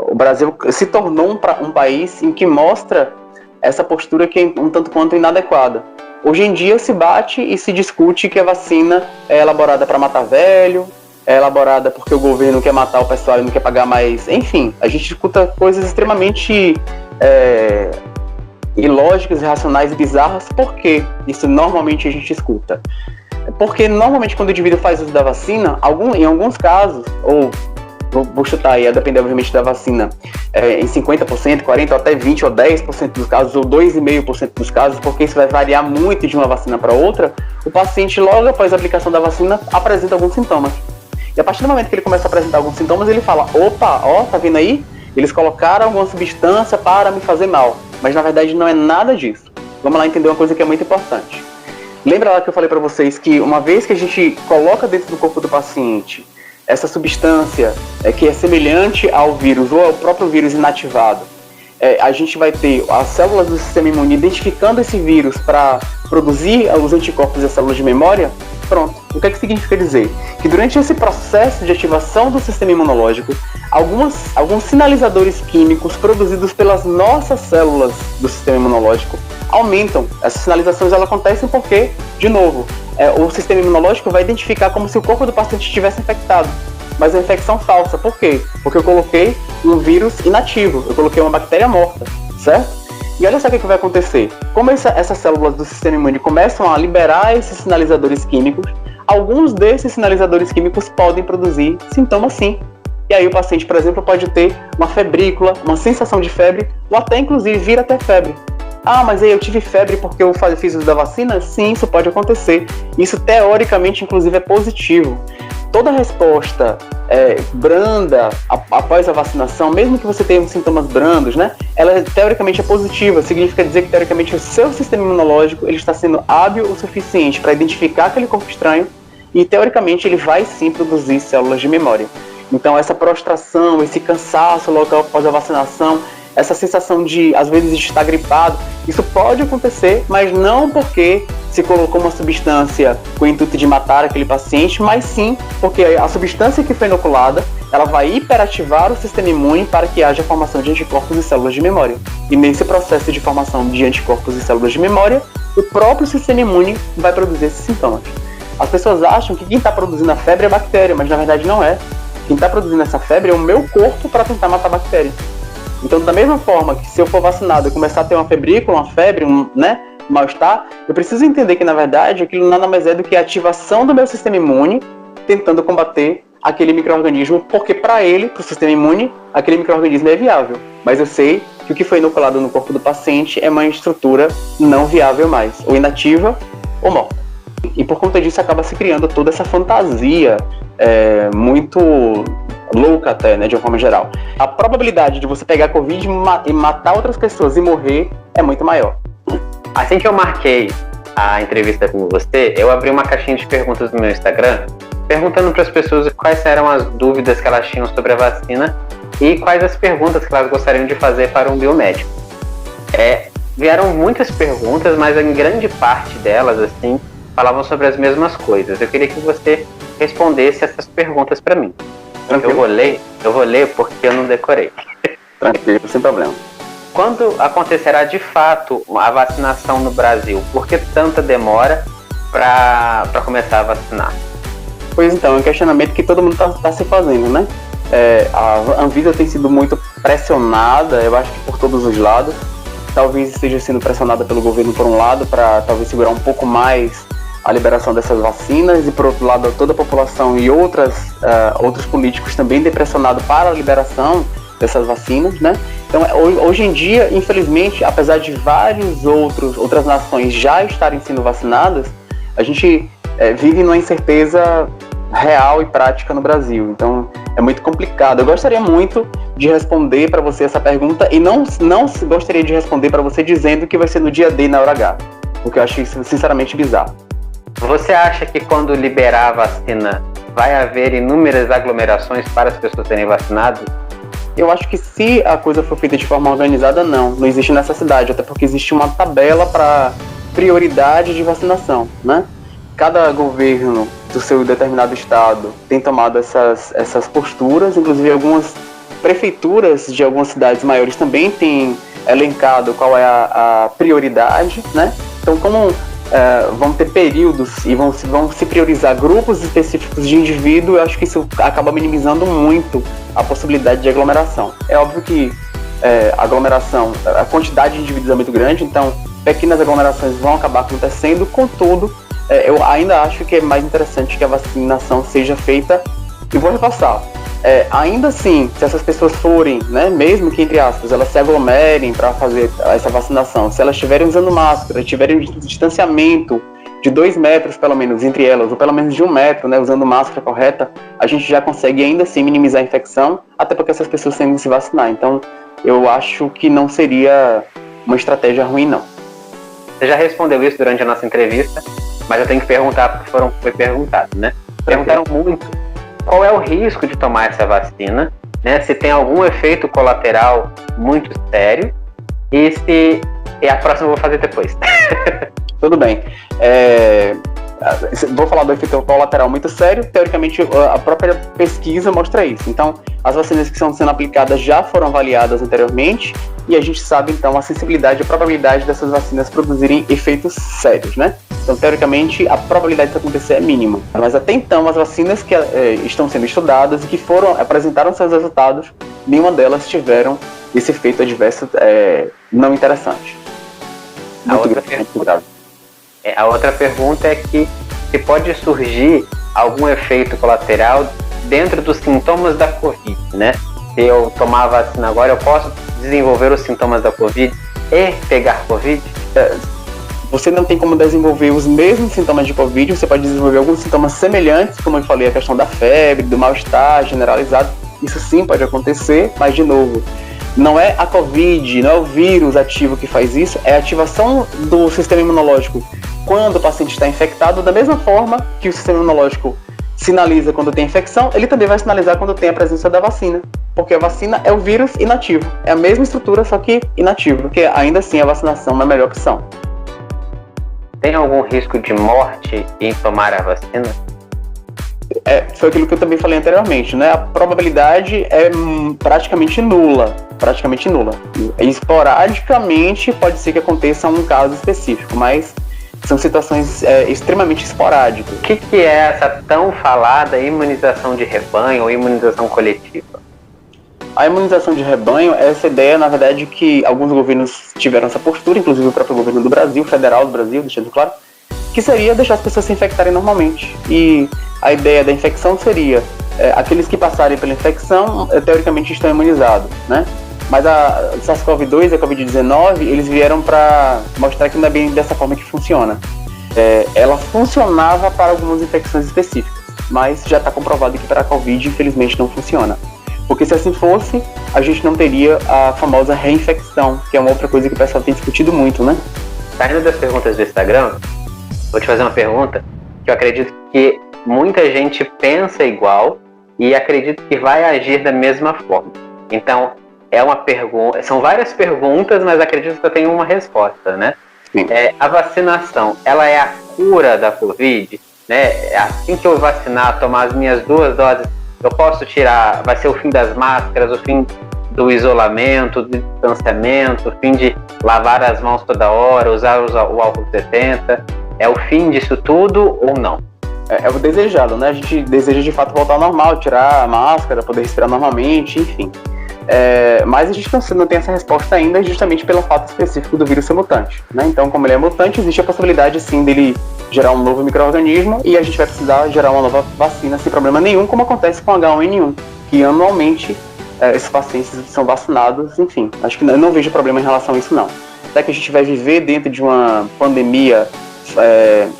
o Brasil se tornou um país em que mostra essa postura que é um tanto quanto inadequada. Hoje em dia se bate e se discute que a vacina é elaborada para matar velho, é elaborada porque o governo quer matar o pessoal e não quer pagar mais. Enfim, a gente escuta coisas extremamente ilógicas, irracionais e bizarras. Por que isso normalmente a gente escuta? Porque normalmente quando o indivíduo faz uso da vacina, em alguns casos, ou vou chutar aí, a depender obviamente da vacina, em 50%, 40% ou até 20% ou 10% dos casos, ou 2,5% dos casos, porque isso vai variar muito de uma vacina para outra, o paciente logo após a aplicação da vacina apresenta alguns sintomas. E a partir do momento que ele começa a apresentar alguns sintomas, ele fala, opa, tá vendo aí? Eles colocaram alguma substância para me fazer mal. Mas na verdade não é nada disso. Vamos lá entender uma coisa que é muito importante. Lembra lá que eu falei para vocês que uma vez que a gente coloca dentro do corpo do paciente essa substância que é semelhante ao vírus ou ao próprio vírus inativado, a gente vai ter as células do sistema imune identificando esse vírus para produzir os anticorpos e as células de memória. Pronto. O que é que significa dizer? Que durante esse processo de ativação do sistema imunológico, alguns sinalizadores químicos produzidos pelas nossas células do sistema imunológico aumentam. Essas sinalizações elas acontecem porque, de novo, o sistema imunológico vai identificar como se o corpo do paciente estivesse infectado. Mas é uma infecção falsa. Por quê? Porque eu coloquei um vírus inativo, eu coloquei uma bactéria morta, certo? E olha só o que vai acontecer. Como essas células do sistema imune começam a liberar esses sinalizadores químicos, alguns desses sinalizadores químicos podem produzir sintomas sim. E aí o paciente, por exemplo, pode ter uma febrícula, uma sensação de febre, ou até inclusive vir até febre. Ah, mas aí eu tive febre porque eu fiz uso da vacina? Sim, isso pode acontecer. Isso teoricamente, inclusive, é positivo. Toda resposta branda após a vacinação, mesmo que você tenha sintomas brandos, né, ela teoricamente é positiva. Significa dizer que teoricamente o seu sistema imunológico ele está sendo hábil o suficiente para identificar aquele corpo estranho e teoricamente ele vai sim produzir células de memória. Então essa prostração, esse cansaço local após a vacinação, essa sensação de, às vezes, estar gripado, isso pode acontecer, mas não porque se colocou uma substância com o intuito de matar aquele paciente, mas sim porque a substância que foi inoculada, ela vai hiperativar o sistema imune para que haja formação de anticorpos e células de memória. E nesse processo de formação de anticorpos e células de memória, o próprio sistema imune vai produzir esses sintomas. As pessoas acham que quem está produzindo a febre é a bactéria, mas na verdade não é. Quem está produzindo essa febre é o meu corpo para tentar matar a bactéria. Então, da mesma forma que se eu for vacinado e começar a ter uma febrícula, uma febre, um mal-estar, eu preciso entender que, na verdade, aquilo nada mais é do que a ativação do meu sistema imune tentando combater aquele micro-organismo, porque para ele, para o sistema imune, aquele micro-organismo é viável. Mas eu sei que o que foi inoculado no corpo do paciente é uma estrutura não viável mais, ou inativa ou morta. E por conta disso acaba se criando toda essa fantasia muito louca até, né, de uma forma geral. A probabilidade de você pegar Covid e matar outras pessoas e morrer é muito maior. Assim que eu marquei a entrevista com você, eu abri uma caixinha de perguntas no meu Instagram, perguntando para as pessoas quais eram as dúvidas que elas tinham sobre a vacina e quais as perguntas que elas gostariam de fazer para um biomédico. Vieram muitas perguntas, mas em grande parte delas, assim, falavam sobre as mesmas coisas. Eu queria que você respondesse essas perguntas para mim. Eu vou ler porque eu não decorei. Tranquilo, sem problema. Quando acontecerá de fato a vacinação no Brasil? Por que tanta demora para começar a vacinar? Pois então, é um questionamento que todo mundo está se fazendo, né? A Anvisa tem sido muito pressionada, eu acho que por todos os lados. Talvez esteja sendo pressionada pelo governo por um lado, para talvez segurar um pouco mais a liberação dessas vacinas, e por outro lado toda a população e outros políticos também pressionado para a liberação dessas vacinas, né? Então hoje em dia, infelizmente, apesar de outras nações já estarem sendo vacinadas, a gente vive numa incerteza real e prática no Brasil. Então é muito complicado. Eu gostaria muito de responder para você essa pergunta e não gostaria de responder para você dizendo que vai ser no dia D na hora H, porque eu acho isso sinceramente bizarro. Você acha que quando liberar a vacina vai haver inúmeras aglomerações para as pessoas serem vacinadas? Eu acho que se a coisa for feita de forma organizada, não existe necessidade, até porque existe uma tabela para prioridade de vacinação, né? Cada governo do seu determinado estado tem tomado essas posturas, inclusive algumas prefeituras de algumas cidades maiores também têm elencado qual é a prioridade, né? Então, como vão ter períodos e vão se priorizar grupos específicos de indivíduo, eu acho que isso acaba minimizando muito a possibilidade de aglomeração. É óbvio que aglomeração, a quantidade de indivíduos é muito grande, então pequenas aglomerações vão acabar acontecendo, contudo, eu ainda acho que é mais interessante que a vacinação seja feita, e vou repassar. Ainda assim, se essas pessoas forem, né, mesmo que entre aspas, elas se aglomerem para fazer essa vacinação, se elas estiverem usando máscara, tiverem um distanciamento de 2 metros pelo menos entre elas, ou pelo menos de 1 metro, né, usando máscara correta, a gente já consegue ainda assim minimizar a infecção, até porque essas pessoas têm que se vacinar. Então, eu acho que não seria uma estratégia ruim, não. Você já respondeu isso durante a nossa entrevista, mas eu tenho que perguntar porque foi perguntado, né? Perguntaram muito qual é o risco de tomar essa vacina, né? Se tem algum efeito colateral muito sério e se... E a próxima eu vou fazer depois. Tudo bem. Vou falar do efeito colateral muito sério. Teoricamente, a própria pesquisa mostra isso. Então, as vacinas que estão sendo aplicadas já foram avaliadas anteriormente e a gente sabe, então, a sensibilidade e a probabilidade dessas vacinas produzirem efeitos sérios, né? Então, teoricamente, a probabilidade disso acontecer é mínima. Mas até então, as vacinas que estão sendo estudadas e que apresentaram seus resultados, nenhuma delas tiveram esse efeito adverso não interessante. A outra pergunta é que se pode surgir algum efeito colateral dentro dos sintomas da Covid, né? Se eu tomar a vacina agora, eu posso desenvolver os sintomas da Covid e pegar Covid? Você não tem como desenvolver os mesmos sintomas de Covid, você pode desenvolver alguns sintomas semelhantes, como eu falei, a questão da febre, do mal-estar generalizado. Isso sim pode acontecer, mas de novo, não é a Covid, não é o vírus ativo que faz isso, é a ativação do sistema imunológico quando o paciente está infectado, da mesma forma que o sistema imunológico sinaliza quando tem infecção, ele também vai sinalizar quando tem a presença da vacina, porque a vacina é o vírus inativo, é a mesma estrutura, só que inativo, porque ainda assim a vacinação é a melhor opção. Tem algum risco de morte em tomar a vacina? Foi aquilo que eu também falei anteriormente, né? A probabilidade é praticamente nula. Esporadicamente pode ser que aconteça um caso específico, mas são situações extremamente esporádicas. O que é essa tão falada imunização de rebanho ou imunização coletiva? A imunização de rebanho é essa ideia, na verdade, que alguns governos tiveram essa postura, inclusive o próprio governo do Brasil, federal do Brasil, deixando claro, que seria deixar as pessoas se infectarem normalmente. E a ideia da infecção seria aqueles que passarem pela infecção, teoricamente estão imunizados, né? Mas a SARS-CoV-2 e a Covid-19, eles vieram para mostrar que não é bem dessa forma que funciona. Ela funcionava para algumas infecções específicas, mas já está comprovado que para a Covid, infelizmente, não funciona. Porque se assim fosse, a gente não teria a famosa reinfecção, que é uma outra coisa que o pessoal tem discutido muito, né? Saindo das perguntas do Instagram, vou te fazer uma pergunta que eu acredito que muita gente pensa igual e acredito que vai agir da mesma forma. Então, são várias perguntas, mas acredito que eu tenho uma resposta, né? A vacinação, ela é a cura da Covid? Né? Assim que eu vacinar, tomar as minhas 2 doses, eu posso tirar, vai ser o fim das máscaras, o fim do isolamento, do distanciamento, o fim de lavar as mãos toda hora, usar o álcool 70, é o fim disso tudo ou não? É o desejado, né? A gente deseja de fato voltar ao normal, tirar a máscara, poder respirar normalmente, enfim. Mas a gente não tem essa resposta ainda justamente pelo fato específico do vírus ser mutante, né? Então, como ele é mutante, existe a possibilidade sim dele gerar um novo micro-organismo e a gente vai precisar gerar uma nova vacina sem problema nenhum, como acontece com H1N1, que anualmente esses pacientes são vacinados, enfim. Acho que eu não vejo problema em relação a isso, não. Até que a gente vai viver dentro de uma pandemia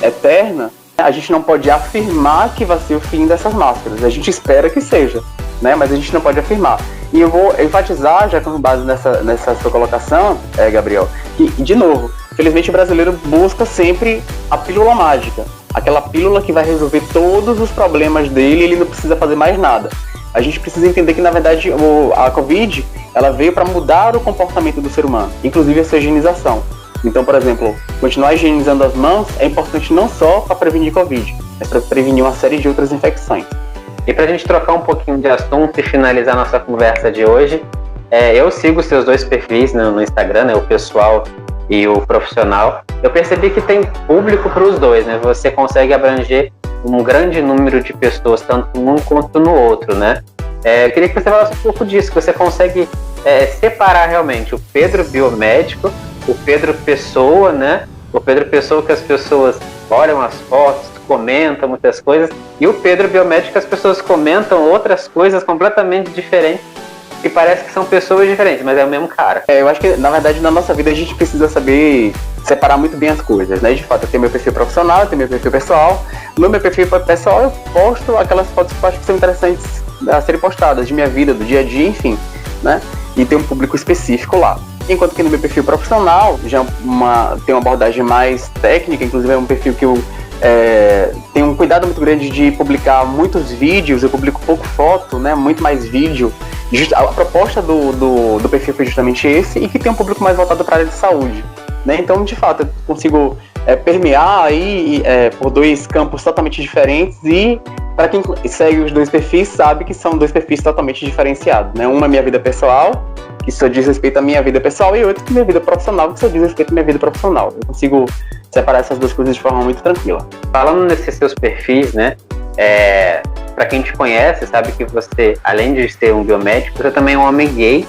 eterna, a gente não pode afirmar que vai ser o fim dessas máscaras. A gente espera que seja, né? Mas a gente não pode afirmar. E eu vou enfatizar, já com base nessa sua colocação, Gabriel, que, de novo, infelizmente o brasileiro busca sempre a pílula mágica. Aquela pílula que vai resolver todos os problemas dele e ele não precisa fazer mais nada. A gente precisa entender que, na verdade, a Covid, ela veio para mudar o comportamento do ser humano, inclusive a sua higienização. Então, por exemplo, continuar higienizando as mãos é importante não só para prevenir Covid, mas para prevenir uma série de outras infecções. E para a gente trocar um pouquinho de assunto e finalizar nossa conversa de hoje, eu sigo seus 2 perfis no Instagram, né, o pessoal e o profissional. Eu percebi que tem público para os dois, né? Você consegue abranger um grande número de pessoas, tanto num quanto no outro, né? Eu queria que você falasse um pouco disso, que você consegue separar realmente o Pedro biomédico, o Pedro pessoa, né? O Pedro pessoa que as pessoas olham as fotos, comentam muitas coisas, e o Pedro biomédico as pessoas comentam outras coisas completamente diferentes e parece que são pessoas diferentes, mas é o mesmo cara. Eu acho que, na verdade, na nossa vida a gente precisa saber separar muito bem as coisas, né? De fato, eu tenho meu perfil profissional, eu tenho meu perfil pessoal. No meu perfil pessoal eu posto aquelas fotos que eu acho que são interessantes a serem postadas, de minha vida, do dia a dia, enfim, né? E tem um público específico lá. Enquanto que no meu perfil profissional já tem uma abordagem mais técnica, inclusive é um perfil que eu tenho um cuidado muito grande de publicar muitos vídeos, eu publico pouco foto, né, muito mais vídeo. A proposta do perfil foi justamente esse, e que tem um público mais voltado para a área de saúde, né? Então, de fato, eu consigo permear aí por 2 campos totalmente diferentes, e para quem segue os 2 perfis sabe que são 2 perfis totalmente diferenciados, né? Uma é minha vida pessoal, que só diz respeito à minha vida pessoal, e outro que é minha vida profissional, que só diz respeito à minha vida profissional. Eu consigo separar essas 2 coisas de forma muito tranquila. Falando nesses seus perfis, né, para quem te conhece, sabe que você, além de ser um biomédico, você também é um homem gay,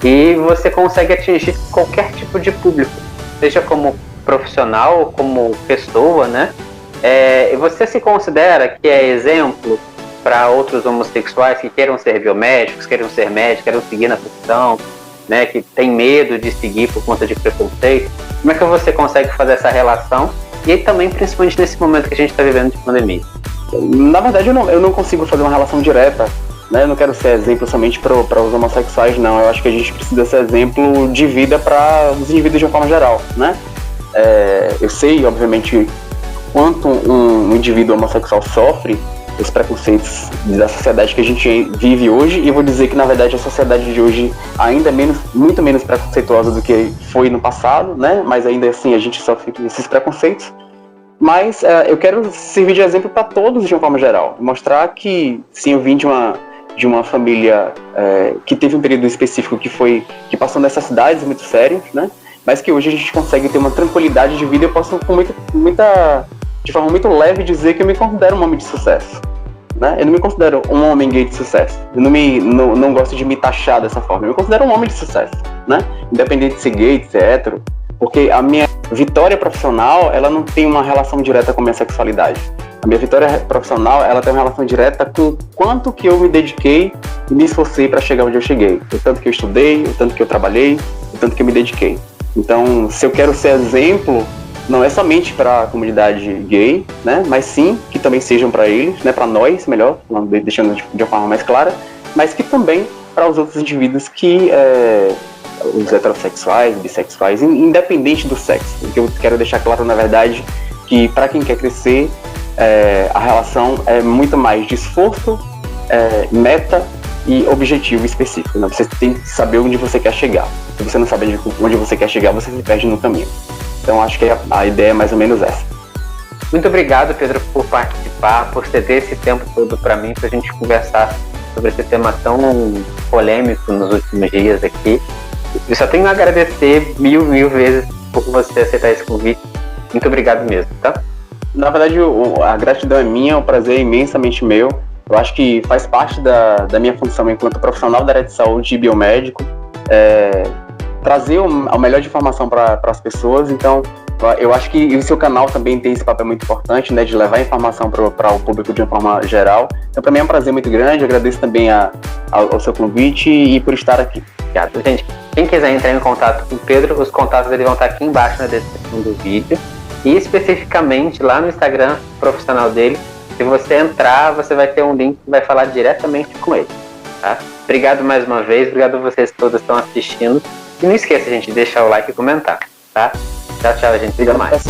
e você consegue atingir qualquer tipo de público, seja como profissional ou como pessoa, né? E você se considera que é exemplo para outros homossexuais que queiram ser biomédicos, queiram ser médicos, queiram seguir na profissão, né, que tem medo de seguir por conta de preconceito? Como é que você consegue fazer essa relação? E aí também, principalmente nesse momento que a gente está vivendo de pandemia. Na verdade, eu não consigo fazer uma relação direta, né? Eu não quero ser exemplo somente para os homossexuais, não. Eu acho que a gente precisa ser exemplo de vida para os indivíduos de uma forma geral, né? Eu sei, obviamente, quanto um indivíduo homossexual sofre os preconceitos da sociedade que a gente vive hoje, e eu vou dizer que, na verdade, a sociedade de hoje ainda é muito menos preconceituosa do que foi no passado, né? Mas ainda assim a gente sofre esses preconceitos. Mas eu quero servir de exemplo para todos de uma forma geral, mostrar que, sim, eu vim de uma família que teve um período específico que passou necessidades muito sérias, né? Mas que hoje a gente consegue ter uma tranquilidade de vida. Eu posso de forma muito leve dizer que eu me considero um homem de sucesso, né? Eu não me considero um homem gay de sucesso. Eu não gosto de me taxar dessa forma. Eu me considero um homem de sucesso, né? Independente de ser gay, de ser hétero, porque a minha vitória profissional, ela não tem uma relação direta com a minha sexualidade. A minha vitória profissional, ela tem uma relação direta com o quanto que eu me dediquei e me esforcei para chegar onde eu cheguei. O tanto que eu estudei, o tanto que eu trabalhei, o tanto que eu me dediquei. Então, se eu quero ser exemplo, não é somente para a comunidade gay, né, mas sim que também sejam para eles, né, para nós, melhor, deixando de uma forma mais clara, mas que também para os outros indivíduos que os heterossexuais, bissexuais, independente do sexo. O que eu quero deixar claro, na verdade, que para quem quer crescer, a relação é muito mais de esforço, meta e objetivo específico, né? Você tem que saber onde você quer chegar. Se você não sabe onde você quer chegar, você se perde no caminho. Então acho que a ideia é mais ou menos essa. Muito obrigado, Pedro, por participar, por ceder esse tempo todo para mim, para a gente conversar sobre esse tema tão polêmico nos últimos dias aqui. Eu só tenho a agradecer mil vezes por você aceitar esse convite. Muito obrigado mesmo, tá? Na verdade, a gratidão é minha, o prazer é imensamente meu. Eu acho que faz parte da minha função enquanto profissional da área de saúde e biomédico, trazer a melhor de informação para as pessoas. Então, eu acho que o seu canal também tem esse papel muito importante, né, de levar informação para o público de uma forma geral. Então, para mim é um prazer muito grande. Eu agradeço também ao seu convite e por estar aqui. Obrigado, gente. Quem quiser entrar em contato com o Pedro, os contatos dele vão estar aqui embaixo na descrição do vídeo. E especificamente lá no Instagram profissional dele, se você entrar, você vai ter um link que vai falar diretamente com ele, tá? Obrigado mais uma vez, obrigado a vocês todos que estão assistindo. E não esqueça, gente, de deixar o like e comentar, tá? Tchau, gente. Até mais.